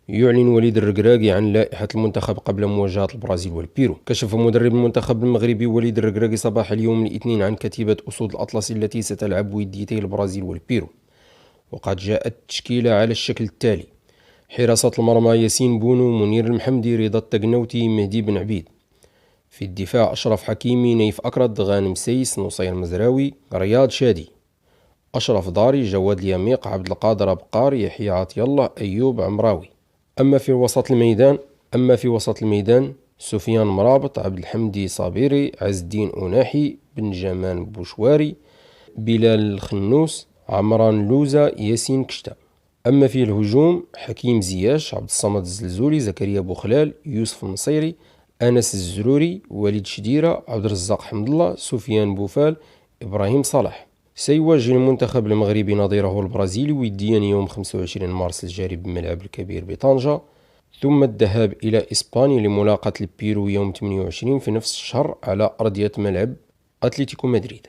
يعلن وليد الركراكي عن لائحة المنتخب قبل مواجهة البرازيل والبيرو. كشف مدرب المنتخب المغربي وليد الركراكي صباح اليوم الاثنين عن كتيبة أسود الأطلسي التي ستلعب وديتي البرازيل والبيرو، وقد جاءت التشكيلة على الشكل التالي: حراسة المرمى ياسين بونو، منير المحمدي، رضا التقنوتي، مهدي بن عبيد. في الدفاع أشرف حكيمي، نيف أكرد، غانم سيس، نصير مزراوي، رياض شادي، أشرف ضاري، جواد اليميق، عبد القادر أبقار، يحيى عطية الله، أيوب عمراوي. أما في وسط الميدان سفيان مرابط، عبد الحمدي صابيري، عز الدين أناحي، بن جمان بوشواري، بلال الخنوس، عمران لوزة، ياسين كشتا. أما في الهجوم حكيم زياش، عبد الصمد الزلزولي، زكريا بوخلال، يوسف النصيري، أنس الزروري، وليد شديرة، عبد الرزاق حمد الله، سفيان بوفال، إبراهيم صلاح. سيواجه المنتخب المغربي نظيره البرازيلي وديا يوم 25 مارس الجاري بالملعب الكبير بطنجة، ثم الذهاب إلى إسبانيا لملاقاة البيرو يوم 28 في نفس الشهر على أرضية ملعب أتلتيكو مدريد.